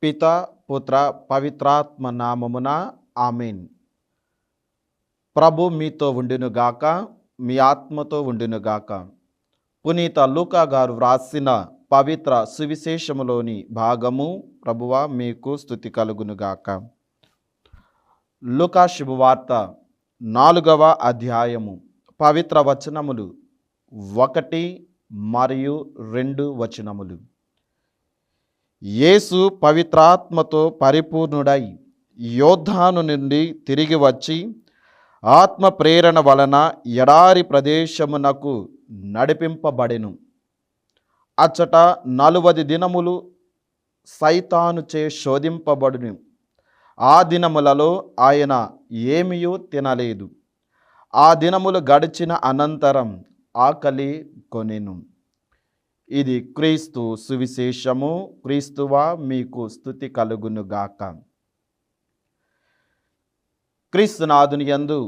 పిత పుత్ర పవిత్రాత్మ నామమున ఆమేన్. ప్రభు మీతో ఉండునుగాక, మీ ఆత్మతో ఉండునుగాక. పునీత లూకా గారు వ్రాసిన పవిత్ర సువిశేషములోని భాగము. ప్రభువా మీకు స్తుతి కలుగునుగాక. లూకా శుభవార్త 4వ అధ్యాయము పవిత్ర వచనములు 1 మరియు 2 వచనములు. యేసు పవిత్రాత్మతో పరిపూర్ణుడై యోర్దాను నుండి తిరిగి వచ్చి ఆత్మ ప్రేరణ వలన ఎడారి ప్రదేశమునకు నడిపింపబడెను. అచ్చట 40 దినములు సైతానుచే శోధింపబడును. ఆ దినములలో ఆయన ఏమీయూ తినలేదు. ఆ దినములు గడిచిన అనంతరం ఆకలి కొనెను. ఇది క్రీస్తు సువిశేషము. క్రీస్తువా మీకు స్తుతి కలుగునుగాక. క్రీస్తునాథుని యందు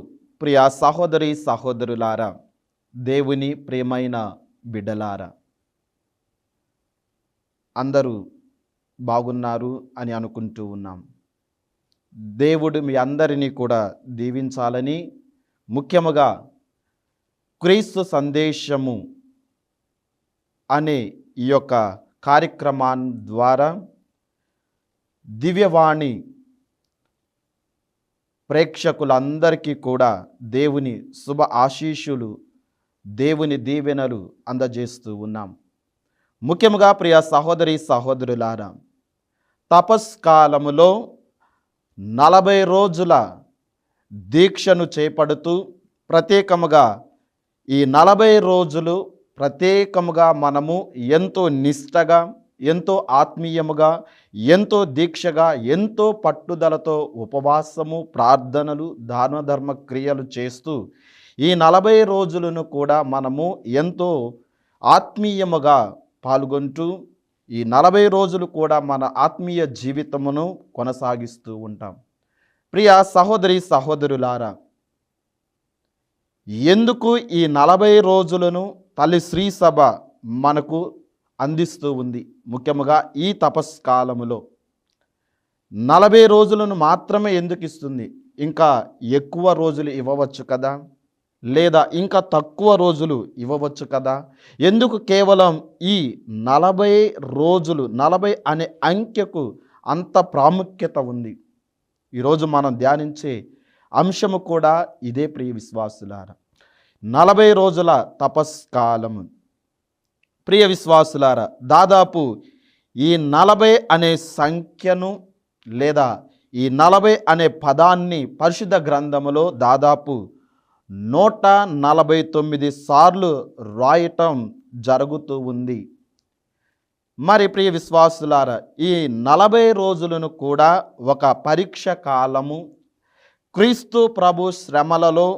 ప్రియ సహోదరి సహోదరులారా, దేవుని ప్రియమైన బిడ్డలారా, అందరూ బాగున్నారు అని అనుకుంటూ ఉన్నాం. దేవుడు మీ అందరినీ కూడా దీవించాలని, ముఖ్యముగా క్రీస్తు సందేశము అనే ఈ యొక్క కార్యక్రమం ద్వారా దివ్యవాణి ప్రేక్షకులందరికీ కూడా దేవుని శుభ ఆశీస్సులు, దేవుని దీవెనలు అందజేస్తూ ఉన్నాం. ముఖ్యంగా ప్రియ సహోదరి సహోదరులారా, తపస్కాలములో 40 రోజుల దీక్షను చేపడుతూ ప్రత్యేకముగా ఈ 40 రోజులు ప్రత్యేకముగా మనము ఎంతో నిష్టగా, ఎంతో ఆత్మీయముగా, ఎంతో దీక్షగా, ఎంతో పట్టుదలతో ఉపవాసము, ప్రార్థనలు, దాన ధర్మ క్రియలు చేస్తూ ఈ 40 రోజులను కూడా మనము ఎంతో ఆత్మీయముగా పాల్గొంటూ ఈ 40 రోజులు కూడా మన ఆత్మీయ జీవితమును కొనసాగిస్తూ ఉంటాం. ప్రియ సహోదరి సహోదరులారా, ఎందుకు ఈ 40 రోజులను తల్లి శ్రీ సభ మనకు అందిస్తూ ఉంది? ముఖ్యముగా ఈ తపస్కాలములో 40 రోజులను మాత్రమే ఎందుకు ఇస్తుంది? ఇంకా ఎక్కువ రోజులు ఇవ్వవచ్చు కదా, లేదా ఇంకా తక్కువ రోజులు ఇవ్వవచ్చు కదా. ఎందుకు కేవలం ఈ 40 రోజులు? 40 అనే అంకెకు అంత ప్రాముఖ్యత ఉంది. ఈరోజు మనం ధ్యానించే అంశము కూడా ఇదే ప్రియ విశ్వాసులారా, 40 రోజుల తపస్కాలము. ప్రియ విశ్వాసులారా, దాదాపు ఈ 40 అనే సంఖ్యను లేదా ఈ 40 అనే పదాన్ని పరిశుద్ధ గ్రంథములో దాదాపు 149 సార్లు రాయటం జరుగుతూ ఉంది. మరి ప్రియ విశ్వాసులారా, ఈ 40 రోజులను కూడా ఒక పరీక్ష కాలము. క్రీస్తు ప్రభు శ్రమలలో,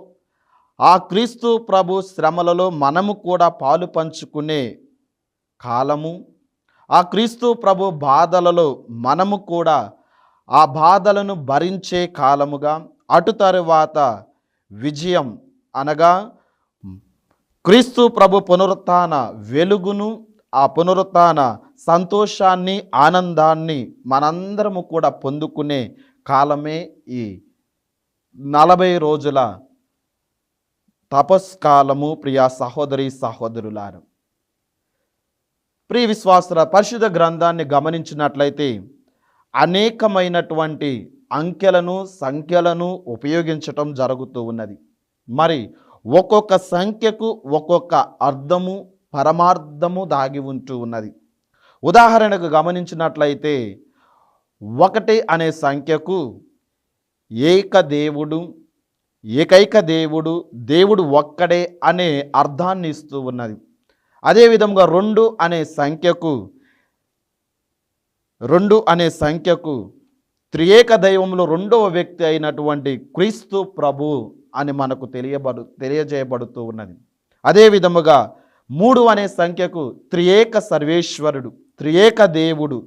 ఆ క్రీస్తు ప్రభు శ్రమలలో మనము కూడా పాలు పంచుకునే కాలము. ఆ క్రీస్తు ప్రభు బాధలలో మనము కూడా ఆ బాధలను భరించే కాలముగా, అటు తరువాత విజయం అనగా క్రీస్తు ప్రభు పునరుత్థాన వెలుగును, ఆ పునరుత్థాన సంతోషాన్ని, ఆనందాన్ని మనందరము కూడా పొందుకునే కాలమే ఈ 40 రోజుల తపస్కాలము. ప్రియ సహోదరి సహోదరులారా, ప్రియ విశ్వాసుల పరిశుద్ధ గ్రంథాన్ని గమనించినట్లయితే అనేకమైనటువంటి అంకెలను, సంఖ్యలను ఉపయోగించటం జరుగుతూ ఉన్నది. మరి ఒక్కొక్క సంఖ్యకు ఒక్కొక్క అర్థము, పరమార్థము దాగి ఉంటూ ఉన్నది. ఉదాహరణకు గమనించినట్లయితే 1 అనే సంఖ్యకు ఏకదేవుడు, ఏకైక దేవుడు, దేవుడు ఒక్కడే అనే అర్థాన్ని ఇస్తూ ఉన్నది. అదేవిధంగా 2 అనే సంఖ్యకు త్రియేక దైవంలో 2వ వ్యక్తి అయినటువంటి క్రీస్తు ప్రభు అని మనకు తెలియజేయబడుతూ ఉన్నది. అదేవిధముగా 3 అనే సంఖ్యకు త్రియేక సర్వేశ్వరుడు, త్రియేక దేవుడు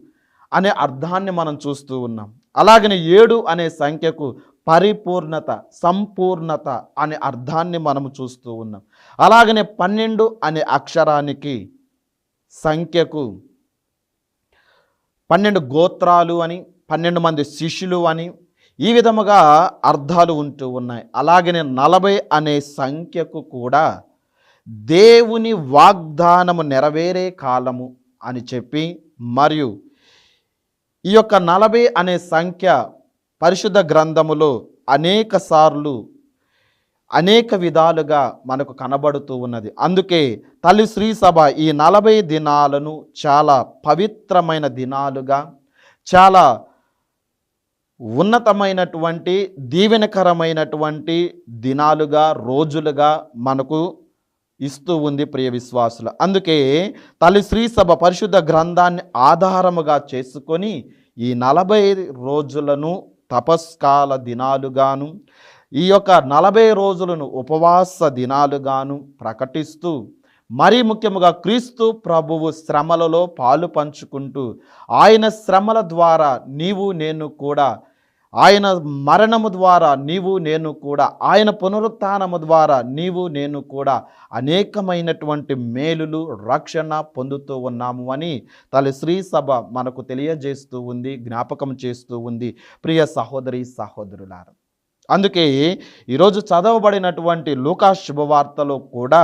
అనే అర్థాన్ని మనం చూస్తూ ఉన్నాం. అలాగనే 7 అనే సంఖ్యకు పరిపూర్ణత, సంపూర్ణత అనే అర్థాన్ని మనము చూస్తూ ఉన్నాం. అలాగనే 12 అనే అక్షరానికి సంఖ్యకు 12 గోత్రాలు అని, 12 మంది శిష్యులు అని, ఈ విధముగా అర్థాలు ఉంటూ ఉన్నాయి. అలాగనే 40 అనే సంఖ్యకు కూడా దేవుని వాగ్దానము నెరవేరే కాలము అని చెప్పి, మరియు ఈ యొక్క 40 అనే సంఖ్య పరిశుద్ధ గ్రంథములో అనేక సార్లు అనేక విధాలుగా మనకు కనబడుతూ ఉన్నది. అందుకే తల్లి శ్రీ సభ ఈ 40 దినాలను చాలా పవిత్రమైన దినాలుగా, చాలా ఉన్నతమైనటువంటి దీవెనకరమైనటువంటి దినాలుగా, రోజులుగా మనకు ఇస్తూ ఉంది ప్రియ విశ్వాసులు. అందుకే తల్లి శ్రీ సభ పరిశుద్ధ గ్రంథాన్ని ఆధారముగా చేసుకొని ఈ 40 రోజులను తపస్కాల దినాలుగాను, ఈ యొక్క 40 రోజులను ఉపవాస దినాలుగాను ప్రకటిస్తూ, మరీ ముఖ్యముగా క్రీస్తు ప్రభువు శ్రమలలో పాలు పంచుకుంటూ, ఆయన శ్రమల ద్వారా నీవు నేను కూడా, ఆయన మరణము ద్వారా నీవు నేను కూడా, ఆయన పునరుత్థానము ద్వారా నీవు నేను కూడా అనేకమైనటువంటి మేలులు, రక్షణ పొందుతూ ఉన్నాము అని తల్లి శ్రీ సభ మనకు తెలియజేస్తూ ఉంది, జ్ఞాపకం చేస్తూ ఉంది ప్రియ సహోదరి సహోదరులారా. అందుకే ఈరోజు చదవబడినటువంటి లూకా శుభవార్తలో కూడా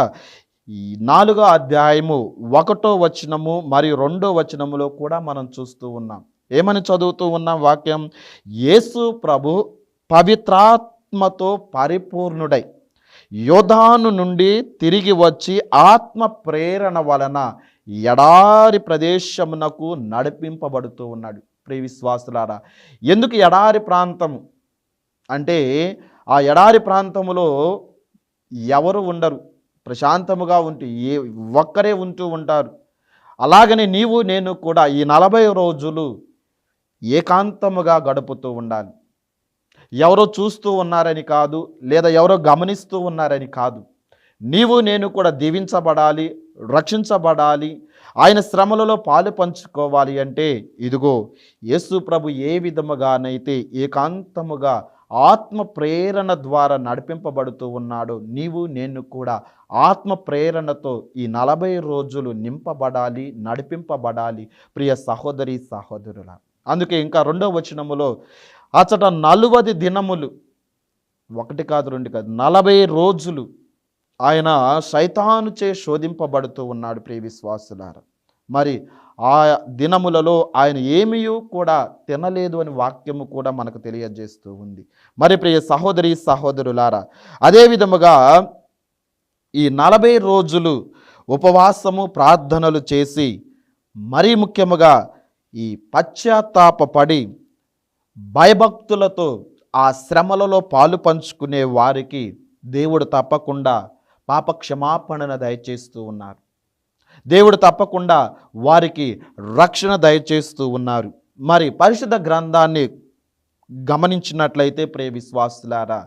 ఈ 4వ అధ్యాయము 1వ వచనము మరియు 2వ వచనములో కూడా మనం చూస్తూ ఉన్నాం. ఏమని చదువుతూ ఉన్నాం వాక్యం? యేసు ప్రభు పవిత్రాత్మతో పరిపూర్ణుడై యోర్దాను నుండి తిరిగి వచ్చి ఆత్మ ప్రేరణ వలన ఎడారి ప్రదేశమునకు నడిపింపబడుతూ ఉన్నాడు. ప్రియ విశ్వాసులారా, ఎందుకు ఎడారి ప్రాంతము అంటే, ఆ ఎడారి ప్రాంతములో ఎవరు ఉండరు, ప్రశాంతముగా ఉంటూ ఒక్కరే ఉంటూ ఉంటారు. అలాగని నీవు నేను కూడా ఈ 40 రోజులు ఏకాంతముగా గడుపుతూ ఉండాలి. ఎవరో చూస్తూ ఉన్నారని కాదు, లేదా ఎవరో గమనిస్తూ ఉన్నారని కాదు. నీవు నేను కూడా దీవించబడాలి, రక్షించబడాలి, ఆయన శ్రమలలో పాలు పంచుకోవాలి అంటే ఇదిగో యేసు ప్రభు ఏ విధముగానైతే ఏకాంతముగా ఆత్మ ప్రేరణ ద్వారా నడిపింపబడుతూ ఉన్నాడో, నీవు నేను కూడా ఆత్మ ప్రేరణతో ఈ 40 రోజులు నింపబడాలి, నడిపింపబడాలి ప్రియ సహోదరి సహోదరుల. అందుకే ఇంకా 2వ వచనములో అచట 40 దినములు, 1 కాదు 2 కాదు 40 రోజులు ఆయన శైతానుచే శోధింపబడుతూ ఉన్నాడు ప్రియ విశ్వాసులారా. మరి ఆ దినములలో ఆయన ఏమీ కూడా తినలేదు అని వాక్యము కూడా మనకు తెలియజేస్తూ ఉంది. మరి ప్రియ సహోదరి సహోదరులారా, అదే విధముగా ఈ 40 రోజులు ఉపవాసము ప్రార్థనలు చేసి, మరీ ముఖ్యముగా ఈ పశ్చాత్తాపపడి భయభక్తులతో ఆ శ్రమలలో పాలు పంచుకునే వారికి దేవుడు తప్పకుండా పాప క్షమాపణను దయచేస్తూ ఉన్నారు. దేవుడు తప్పకుండా వారికి రక్షణ దయచేస్తూ ఉన్నారు. మరి పరిశుద్ధ గ్రంథాన్ని గమనించినట్లయితే ప్రియ విశ్వాసులారా,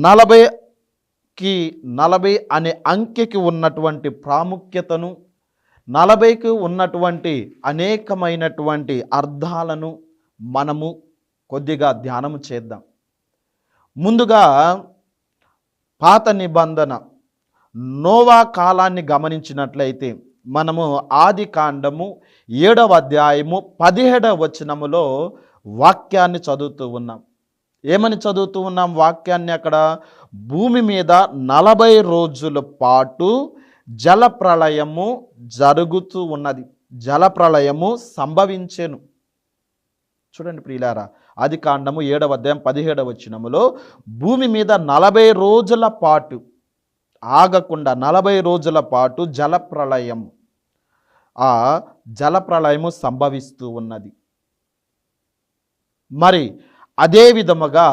40 అనే అంకెకి ఉన్నటువంటి ప్రాముఖ్యతను, 40కి ఉన్నటువంటి అనేకమైనటువంటి అర్థాలను మనము కొద్దిగా ధ్యానము చేద్దాం. ముందుగా పాత నిబంధన నోవా కాలాన్ని గమనించినట్లయితే మనము ఆది కాండము 7వ అధ్యాయము 17వ వచనములో వాక్యాన్ని చదువుతూ ఉన్నాం. ఏమని చదువుతూ ఉన్నాం వాక్యాన్ని? అక్కడ భూమి మీద 40 రోజుల పాటు జలప్రళయము జరుగుతూ ఉన్నది, జలప్రళయము సంభవించెను. చూడండి ప్రియులారా, ఆది కాండము 7వ అధ్యాయం 17వ వచనములో భూమి మీద 40 రోజుల పాటు ఆగకుండా 40 రోజుల పాటు జలప్రళయము, ఆ జలప్రళయము సంభవిస్తూ ఉన్నది. మరి అదే విధముగా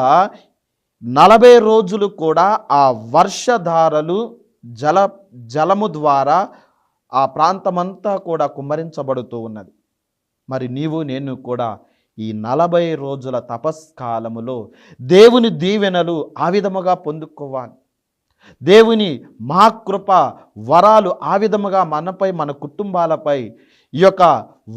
40 రోజులు కూడా ఆ వర్షధారలు జలము ద్వారా ఆ ప్రాంతమంతా కూడా కుమ్మరించబడుతూ ఉన్నది. మరి నీవు నేను కూడా ఈ 40 రోజుల తపస్కాలములో దేవుని దీవెనలు ఆ విధముగా పొందుకోవాలి. దేవుని మహాకృప వరాలు ఆ విధముగా మనపై, మన కుటుంబాలపై, ఈ యొక్క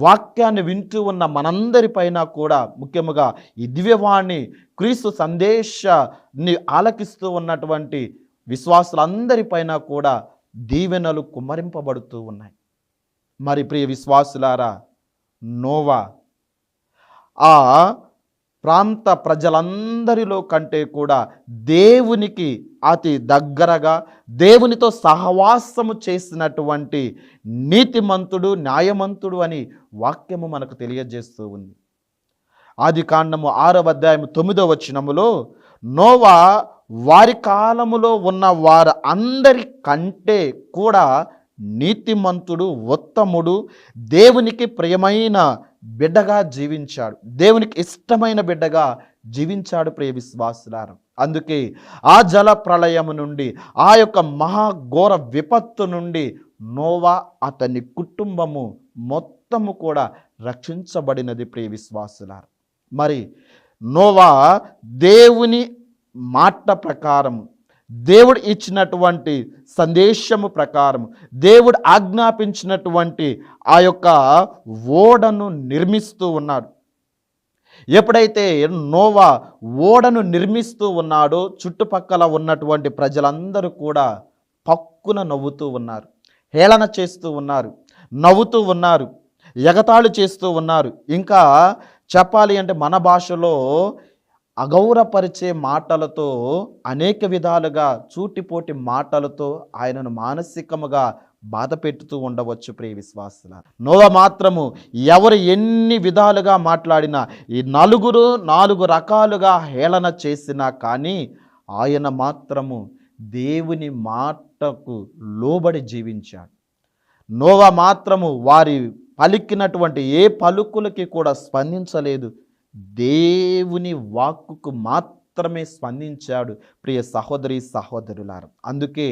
వాక్యాన్ని వింటూ ఉన్న మనందరిపైన కూడా, ముఖ్యముగా ఈ దివ్యవాణి క్రీస్తు సందేశాన్ని ఆలకిస్తూ ఉన్నటువంటి విశ్వాసులందరిపైన కూడా దీవెనలు కుమ్మరింపబడుతూ ఉన్నాయి. మరి ప్రియ విశ్వాసులారా, నోవా ఆ ప్రాంత ప్రజలందరిలో కంటే కూడా దేవునికి అతి దగ్గరగా, దేవునితో సహవాసము చేసినటువంటి నీతిమంతుడు, న్యాయమంతుడు అని వాక్యము మనకు తెలియజేస్తూ ఉంది. ఆదికాండము 6వ అధ్యాయము 9వ వచనములో నోవా వారి కాలములో ఉన్న వారు అందరి కంటే కూడా నీతిమంతుడు, ఉత్తముడు, దేవునికి ప్రియమైన బిడ్డగా జీవించాడు, దేవునికి ఇష్టమైన బిడ్డగా జీవించాడు. ప్రియ విశ్వాసులారా, అందుకే ఆ జల ప్రళయము నుండి, ఆ యొక్క మహాఘోర విపత్తు నుండి నోవా అతని కుటుంబము మొత్తము కూడా రక్షించబడినది. ప్రియ విశ్వాసులారా, మరి నోవా దేవుని మాట ప్రకారం, దేవుడు ఇచ్చినటువంటి సందేశము ప్రకారం, దేవుడు ఆజ్ఞాపించినటువంటి ఆ యొక్క ఓడను నిర్మిస్తూ ఉన్నాడు. ఎప్పుడైతే నోవా ఓడను నిర్మిస్తూ ఉన్నాడో చుట్టుపక్కల ఉన్నటువంటి ప్రజలందరూ కూడా పక్కున నవ్వుతూ ఉన్నారు, హేళన చేస్తూ ఉన్నారు, నవ్వుతూ ఉన్నారు, ఎగతాళి చేస్తూ ఉన్నారు. ఇంకా చెప్పాలి అంటే మన భాషలో అగౌరపరిచే మాటలతో, అనేక విధాలుగా సూటిపోటి మాటలతో ఆయనను మానసికముగా బాధ పెట్టుతూ ఉండవచ్చు. ప్రియ విశ్వాసులారా, నోవా మాత్రము ఎవరు ఎన్ని విధాలుగా మాట్లాడినా, ఈ నాలుగు రకాలుగా హేళన చేసినా కానీ ఆయన మాత్రము దేవుని మాటకు లోబడి జీవించాడు. నోవా మాత్రము వారి పలికినటువంటి ఏ పలుకులకి కూడా స్పందించలేదు, దేవుని వాక్కుకు మాత్రమే స్పందించాడు. ప్రియ సహోదరి సహోదరులారా, అందుకే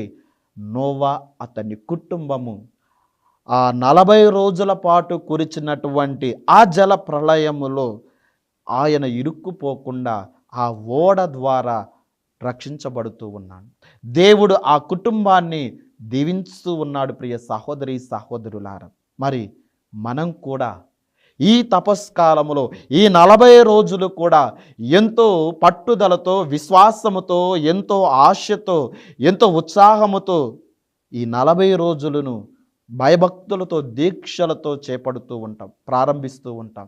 నోవా అతని కుటుంబము ఆ 40 రోజుల పాటు కురిచినటువంటి ఆ జల ప్రళయములో ఆయన ఇరుక్కుపోకుండా ఆ ఓడ ద్వారా రక్షించబడుతూ ఉన్నాడు. దేవుడు ఆ కుటుంబాన్ని దీవించుతూ ఉన్నాడు. ప్రియ సహోదరి సహోదరులారా, మరి మనం కూడా ఈ తపస్కాలములో ఈ 40 రోజులు కూడా ఎంతో పట్టుదలతో, విశ్వాసముతో, ఎంతో ఆశతో, ఎంతో ఉత్సాహముతో ఈ 40 రోజులను భయభక్తులతో, దీక్షలతో చేపడుతూ ఉంటాం, ప్రారంభిస్తూ ఉంటాం.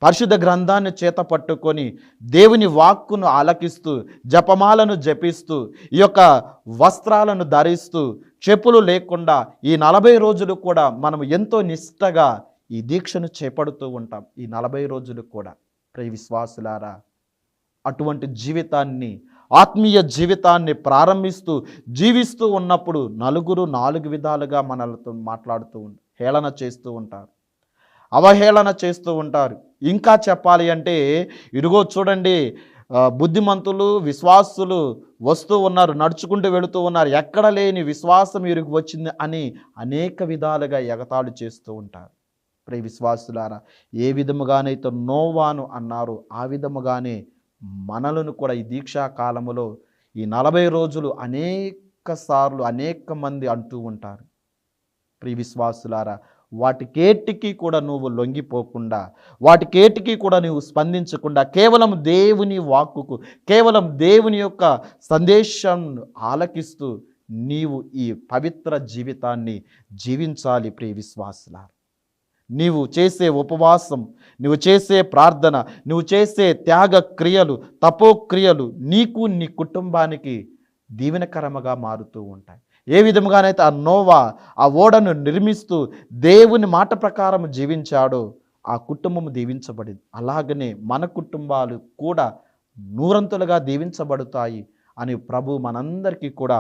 పరిశుద్ధ గ్రంథాన్ని చేత పట్టుకొని దేవుని వాక్కును ఆలకిస్తూ, జపమాలను జపిస్తూ, ఈ యొక్క వస్త్రాలను ధరిస్తూ, చెప్పులు లేకుండా ఈ 40 రోజులు కూడా మనం ఎంతో నిష్టగా ఈ దీక్షను చేపడుతూ ఉంటాం. ఈ 40 రోజులు కూడా ప్రియ విశ్వాసులారా, అటువంటి జీవితాన్ని, ఆత్మీయ జీవితాన్ని ప్రారంభిస్తూ జీవిస్తూ ఉన్నప్పుడు నలుగురు 4 విధాలుగా మనలతో మాట్లాడుతూ హేళన చేస్తూ ఉంటారు, అవహేళన చేస్తూ ఉంటారు. ఇంకా చెప్పాలి అంటే ఇదిగో చూడండి, బుద్ధిమంతులు, విశ్వాసులు వస్తూ ఉన్నారు, నడుచుకుంటూ వెళుతూ ఉన్నారు, ఎక్కడ లేని విశ్వాసం వీరికి వచ్చింది అని అనేక విధాలుగా ఎగతాళి చేస్తూ ఉంటారు. ప్రియ విశ్వాసులారా, ఏ విధముగానైతే నోవాను అన్నారు, ఆ విధముగానే మనలను కూడా ఈ దీక్షా కాలములో ఈ 40 రోజులు అనేక సార్లు అనేక మంది అంటూ ఉంటారు. ప్రియ విశ్వాసులారా, వాటికేటికి కూడా నువ్వు లొంగిపోకుండా, వాటికేటికి కూడా నువ్వు స్పందించకుండా, కేవలం దేవుని వాక్కుకు, కేవలం దేవుని యొక్క సందేశం ఆలకిస్తూ నీవు ఈ పవిత్ర జీవితాన్ని జీవించాలి. ప్రియ విశ్వాసులారా, నీవు చేసే ఉపవాసం, నువ్వు చేసే ప్రార్థన, నువ్వు చేసే త్యాగ క్రియలు, తపోక్రియలు నీకు, నీ కుటుంబానికి దీవెనకరముగా మారుతూ ఉంటాయి. ఏ విధముగానైతే ఆ నోవా ఆ ఓడను నిర్మిస్తూ దేవుని మాట ప్రకారం జీవించాడో ఆ కుటుంబం దీవించబడింది. అలాగనే మన కుటుంబాలు కూడా నూరంతులుగా దీవించబడతాయి అని ప్రభు మనందరికీ కూడా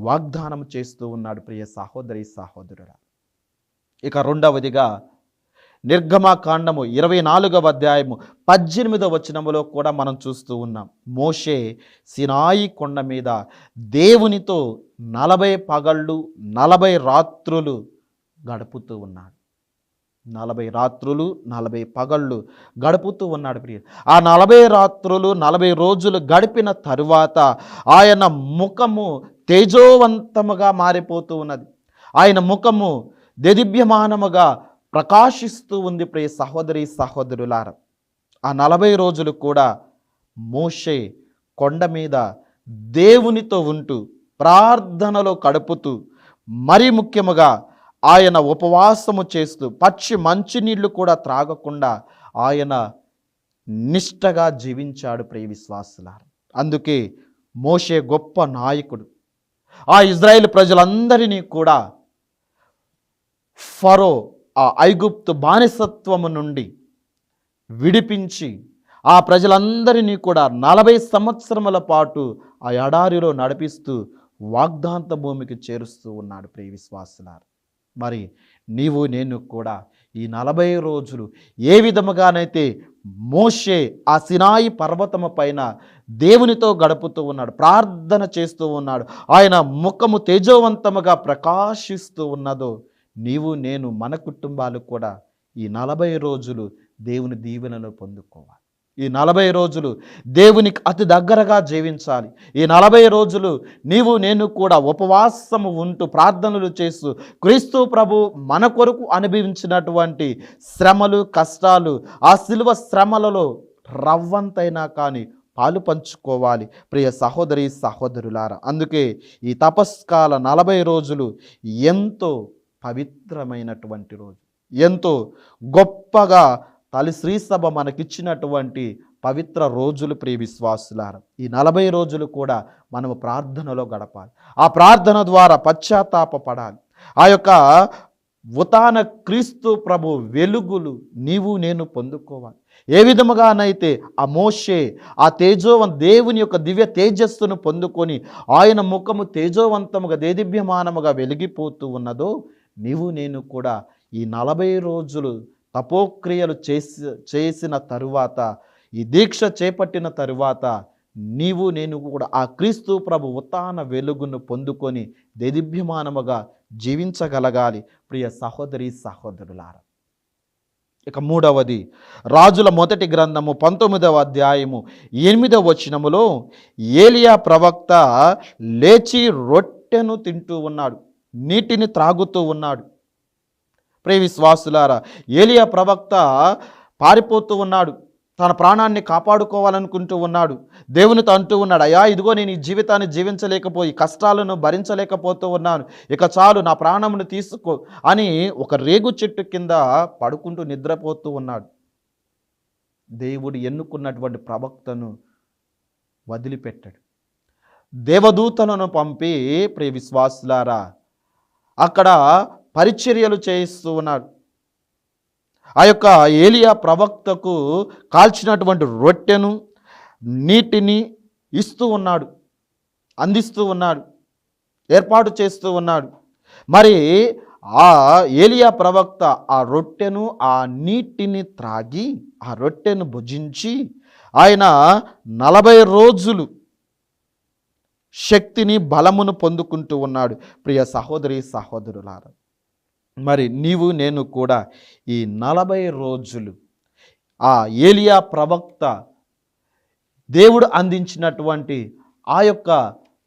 వాగ్దానం చేస్తూ ఉన్నాడు. ప్రియ సహోదరి సహోదరుడా, ఇక రెండవదిగా నిర్గమకాండము 24వ అధ్యాయము 18వ వచనములో కూడా మనం చూస్తూ ఉన్నాం. మోషే సినాయి కొండ మీద దేవునితో 40 పగళ్ళు 40 రాత్రులు గడుపుతూ ఉన్నాడు. 40 రాత్రులు 40 పగళ్ళు గడుపుతూ ఉన్నాడు. ప్రియ, ఆ 40 రాత్రులు 40 రోజులు గడిపిన తరువాత ఆయన ముఖము తేజోవంతముగా మారిపోతూ ఉన్నది. ఆయన ముఖము దేదీప్యమానముగా ప్రకాశిస్తూ ఉంది. ప్రియ సహోదరి సహోదరులారా, ఆ 40 రోజులు కూడా మోషే కొండ మీద దేవునితో ఉంటూ ప్రార్థనలో గడుపుతూ, మరి ముఖ్యముగా ఆయన ఉపవాసము చేస్తూ, పచ్చి మంచినీళ్ళు కూడా త్రాగకుండా ఆయన నిష్టగా జీవించాడు ప్రియ విశ్వాసులారా. అందుకే మోషే గొప్ప నాయకుడు. ఆ ఇజ్రాయేల్ ప్రజలందరినీ కూడా ఫరో ఆ ఐగుప్తు బానిసత్వము నుండి విడిపించి ఆ ప్రజలందరినీ కూడా 40 సంవత్సరముల పాటు ఆ ఎడారిలో నడిపిస్తూ వాగ్దాంత భూమికి చేరుస్తూ ఉన్నాడు ప్రియ విశ్వాసులారా. మరి నీవు నేను కూడా ఈ 40 రోజులు ఏ విధముగానైతే మోషే ఆ సినాయి పర్వతము పైన దేవునితో గడుపుతూ ఉన్నాడు, ప్రార్థన చేస్తూ ఉన్నాడు, ఆయన ముఖము తేజోవంతముగా ప్రకాశిస్తూ ఉన్నదో, నీవు నేను మన కుటుంబాలు కూడా ఈ 40 రోజులు దేవుని దీవెనను పొందుకోవాలి. ఈ 40 రోజులు దేవునికి అతి దగ్గరగా జీవించాలి. ఈ 40 రోజులు నీవు నేను కూడా ఉపవాసము ఉంటూ ప్రార్థనలు చేస్తూ క్రీస్తు ప్రభు మన కొరకు అనుభవించినటువంటి శ్రమలు, కష్టాలు, ఆ సిలువ శ్రమలలో రవ్వంతైనా కానీ పాలు పంచుకోవాలి ప్రియ సహోదరి సహోదరులారా. అందుకే ఈ తపస్కాల 40 రోజులు ఎంతో పవిత్రమైనటువంటి రోజు, ఎంతో గొప్పగా తల్లి శ్రీ సభ మనకిచ్చినటువంటి పవిత్ర రోజులు ప్రియ విశ్వాసులారా. ఈ 40 రోజులు కూడా మనము ప్రార్థనలో గడపాలి. ఆ ప్రార్థన ద్వారా పశ్చాత్తాపపడాలి. ఆ యొక్క ఉతాన క్రీస్తు ప్రభు వెలుగులు నీవు నేను పొందుకోవాలి. ఏ విధముగానైతే ఆ మోషే ఆ దేవుని యొక్క దివ్య తేజస్సును పొందుకొని ఆయన ముఖము తేజోవంతముగా దేదీప్యమానముగా వెలిగిపోతూ ఉన్నదో, నీవు నేను కూడా ఈ 40 రోజులు తపోక్రియలు చేసిన తరువాత, ఈ దీక్ష చేపట్టిన తరువాత నీవు నేను కూడా ఆ క్రీస్తు ప్రభు ఉత్థాన వెలుగును పొందుకొని దేదీప్యమానముగా జీవించగలగాలి ప్రియ సహోదరి సహోదరులారా. ఇక మూడవది, రాజుల మొదటి గ్రంథము 19వ అధ్యాయము 8వ వచనములో ఏలియా ప్రవక్త లేచి రొట్టెను తింటూ ఉన్నాడు, నీటిని త్రాగుతూ ఉన్నాడు. ప్రియ విశ్వాసులారా, ఏలియా ప్రవక్త పారిపోతూ ఉన్నాడు, తన ప్రాణాన్ని కాపాడుకోవాలనుకుంటూ ఉన్నాడు. దేవునితో అంటూ ఉన్నాడు, అయ్యా ఇదిగో నేను ఈ జీవితాన్ని జీవించలేకపోయి కష్టాలను భరించలేకపోతూ ఉన్నాను, ఇక చాలు నా ప్రాణమును తీసుకో అని ఒక రేగు చెట్టు కింద పడుకుంటూ నిద్రపోతూ ఉన్నాడు. దేవుడు ఎన్నుకున్నటువంటి ప్రవక్తను వదిలిపెట్టాడు. దేవదూతలను పంపి ప్రియ విశ్వాసులారా అక్కడ పరిచర్యలు చేయిస్తూ ఉన్నాడు. ఆ యొక్క ఏలియా ప్రవక్తకు కాల్చినటువంటి రొట్టెను నీటిని ఇస్తూ ఉన్నాడు, అందిస్తూ ఉన్నాడు, ఏర్పాటు చేస్తూ ఉన్నాడు. మరి ఆ ఏలియా ప్రవక్త ఆ రొట్టెను ఆ నీటిని త్రాగి ఆ రొట్టెను భుజించి ఆయన 40 రోజులు శక్తిని బలమును పొందుకుంటూ ఉన్నాడు ప్రియ సహోదరి సహోదరులారా. మరి నీవు నేను కూడా ఈ 40 రోజులు ఆ ఏలియా ప్రవక్త దేవుడు అందించినటువంటి ఆ యొక్క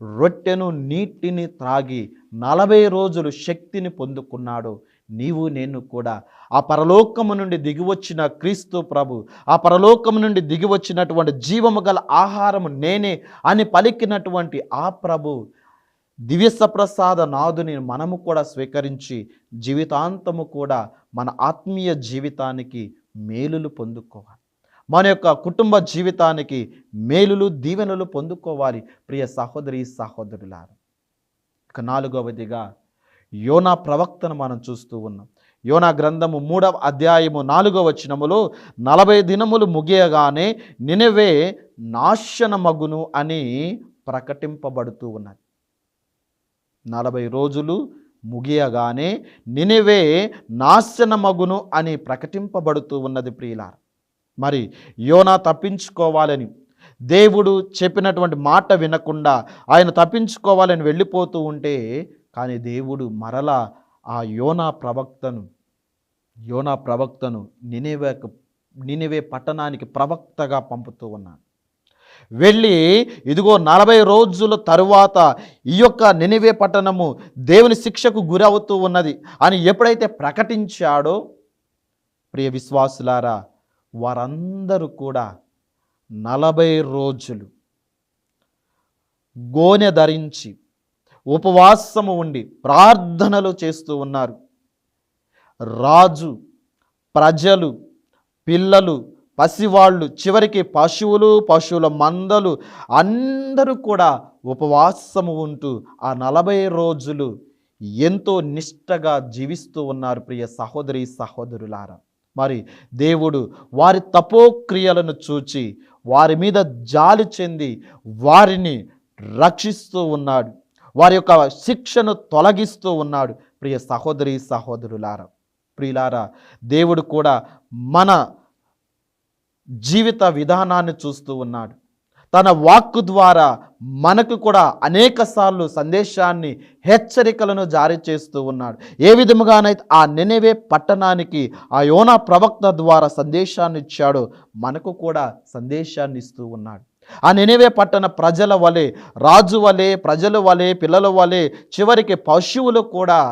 రొట్టెను నీటిని త్రాగి 40 రోజులు శక్తిని పొందుకున్నాడు. నీవు నేను కూడా ఆ పరలోకము నుండి దిగివచ్చిన క్రీస్తు ప్రభు, ఆ పరలోకము నుండి దిగివచ్చినటువంటి జీవము గల ఆహారము నేనే అని పలికినటువంటి ఆ ప్రభు దివ్య సప్రసాద నాదుని మనము కూడా స్వీకరించి జీవితాంతము కూడా మన ఆత్మీయ జీవితానికి మేలులు పొందుకోవాలి, మన యొక్క కుటుంబ జీవితానికి మేలులు దీవెనలు పొందుకోవాలి ప్రియ సహోదరి సహోదరులారా. ఇక 4వదిగా యోనా ప్రవక్తను మనం చూస్తూ ఉన్నాం. యోనా గ్రంథము 3వ అధ్యాయము 4వ వచనములో 40 దినములు ముగియగానే నినెవే నాశనమగును అని ప్రకటింపబడుతూ ఉన్నది. 40 రోజులు ముగియగానే నినెవే నాశనమగును అని ప్రకటింపబడుతూ ఉన్నది ప్రియులారా. మరి యోనా తప్పించుకోవాలని దేవుడు చెప్పినటువంటి మాట వినకుండా ఆయన తప్పించుకోవాలని వెళ్ళిపోతూ ఉంటే, కానీ దేవుడు మరలా ఆ యోనా ప్రవక్తను నినెవే పట్టణానికి ప్రవక్తగా పంపుతూ ఉన్నాడు. వెళ్ళి ఇదిగో 40 రోజుల తరువాత ఈ యొక్క నినెవే పట్టణము దేవుని శిక్షకు గురవుతూ ఉన్నది అని ఎప్పుడైతే ప్రకటించాడో ప్రియ విశ్వాసులారా, వారందరూ కూడా 40 రోజులు గోనె ధరించి ఉపవాసము ఉండి ప్రార్థనలు చేస్తూ ఉన్నారు. రాజు, ప్రజలు, పిల్లలు, పసివాళ్ళు, చివరికి పశువుల మందలు అందరూ కూడా ఉపవాసము ఉంటూ ఆ 40 రోజులు ఎంతో నిష్టగా జీవిస్తూ ఉన్నారు ప్రియ సహోదరి సహోదరులారా. మరి దేవుడు వారి తపోక్రియలను చూచి వారి మీద జాలి చెంది వారిని రక్షిస్తూ ఉన్నాడు. వారి యొక్క శిక్షను తొలగిస్తూ ఉన్నాడు ప్రియ సహోదరి సహోదరులారా. ప్రియులారా, దేవుడు కూడా మన జీవిత విధానాన్ని చూస్తూ ఉన్నాడు. తన వాక్కు ద్వారా మనకు కూడా అనేకసార్లు సందేశాన్ని, హెచ్చరికలను జారీ చేస్తూ ఉన్నాడు. ఏ విధముగానైతే ఆ నినెవే పట్టణానికి ఆ యోనా ప్రవక్త ద్వారా సందేశాన్ని ఇచ్చాడో మనకు కూడా సందేశాన్ని ఇస్తూ ఉన్నాడు. ఆ నినెవే పట్టణ ప్రజల వలె, రాజు వలె, ప్రజల వలె, పిల్లల వలె, చివరికి పశువులు కూడా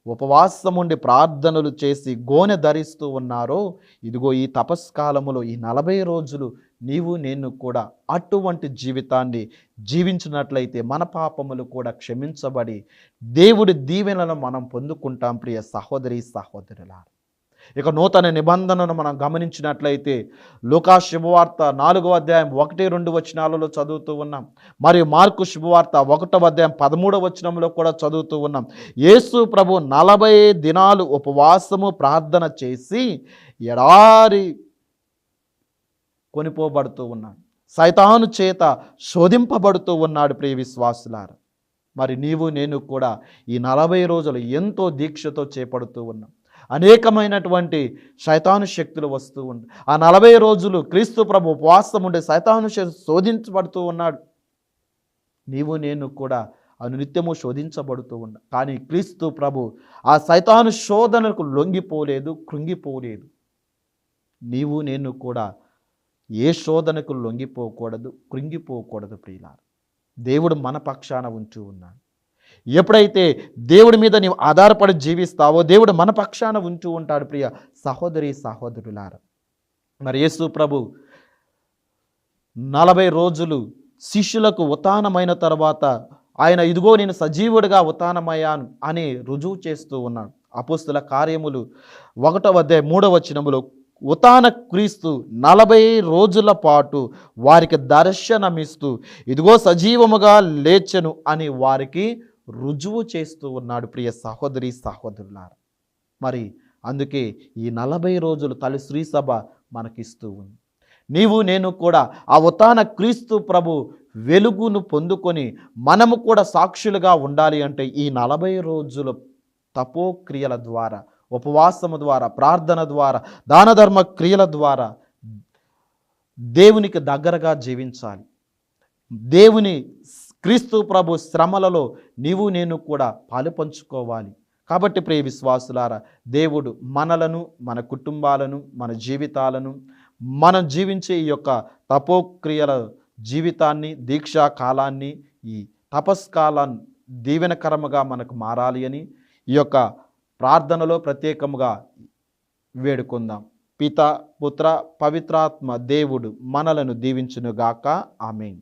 ఉపవాసం ఉండి ప్రార్థనలు చేసి గోనె ధరిస్తూ ఉన్నారో, ఇదిగో ఈ తపస్కాలములో ఈ 40 రోజులు నీవు నేను కూడా అటువంటి జీవితాన్ని జీవించినట్లయితే మన పాపములు కూడా క్షమించబడి దేవుడి దీవెనలను మనం పొందుకుంటాం ప్రియ సహోదరి సహోదరులారా. ఇక నూతన నిబంధనను మనం గమనించినట్లయితే లూకా శుభవార్త 4వ అధ్యాయం 1-2 వచనాలలో చదువుతూ ఉన్నాం. మరియు మార్కు శుభవార్త 1వ అధ్యాయం 13వ వచనంలో కూడా చదువుతూ ఉన్నాం. యేసు ప్రభు 40 దినాలు ఉపవాసము ప్రార్థన చేసి ఎడారి కొనిపోబడుతూ ఉన్నాడు. సైతాను చేత శోధింపబడుతూ ఉన్నాడు ప్రియ విశ్వాసులారా. మరి నీవు నేను కూడా ఈ 40 రోజులు ఎంతో దీక్షతో చేపడుతూ ఉన్నాం. అనేకమైనటువంటి శైతాను శక్తులు వస్తూ ఉంటాయి. ఆ 40 రోజులు క్రీస్తు ప్రభు ఉపవాసం ఉండే శైతాను శోధించబడుతూ ఉన్నాడు. నీవు నేను కూడా అనునిత్యము శోధించబడుతూ ఉన్నాం. కానీ క్రీస్తు ప్రభు ఆ శైతాను శోధనకు లొంగిపోలేదు, కృంగిపోలేదు. నీవు నేను కూడా ఏ శోధనకు లొంగిపోకూడదు, కృంగిపోకూడదు ప్రియులారా. దేవుడు మన పక్షాన ఉంటూ ఉన్నాడు. ఎప్పుడైతే దేవుడి మీద నీవు ఆధారపడి జీవిస్తావో దేవుడు మన పక్షాన ఉంటూ ఉంటాడు ప్రియ సహోదరి సహోదరులారా. మరి యేసు ప్రభు 40 రోజులు శిష్యులకు ఉత్థానమైన తర్వాత ఆయన ఇదిగో నేను సజీవుడిగా ఉత్థానమయ్యాను అని రుజువు చేస్తూ ఉన్నాడు. అపోస్తుల కార్యములు 1వ అధ్యాయం 3వ వచనములో ఉత్థాన క్రీస్తు 40 రోజుల పాటు వారికి దర్శనమిస్తూ ఇదిగో సజీవముగా లేచెను అని వారికి రుజువు చేస్తూ ఉన్నాడు ప్రియ సహోదరి సహోదరులారా. మరి అందుకే ఈ 40 రోజులు తల్లి శ్రీ సభ మనకిస్తూ ఉంది. నీవు నేను కూడా ఆ ఉత్థాన క్రీస్తు ప్రభు వెలుగును పొందుకొని మనము కూడా సాక్షులుగా ఉండాలి అంటే ఈ 40 రోజుల తపోక్రియల ద్వారా, ఉపవాసము ద్వారా, ప్రార్థన ద్వారా, దాన ధర్మ క్రియల ద్వారా దేవునికి దగ్గరగా జీవించాలి. దేవుని క్రీస్తు ప్రభు శ్రమలలో నీవు నేను కూడా పాలు పంచుకోవాలి. కాబట్టి ప్రియ విశ్వాసులారా, దేవుడు మనలను, మన కుటుంబాలను, మన జీవితాలను, మనం జీవించే ఈ యొక్క తపోక్రియల జీవితాన్ని, దీక్షా కాలాన్ని, ఈ తపస్కాలాన్ని దీవెనకరముగా మనకు మారాలి అని ఈ యొక్క ప్రార్థనలో ప్రత్యేకముగా వేడుకుందాం. పిత, పుత్ర, పవిత్రాత్మ దేవుడు మనలను దీవించునుగాక. ఆమేన్.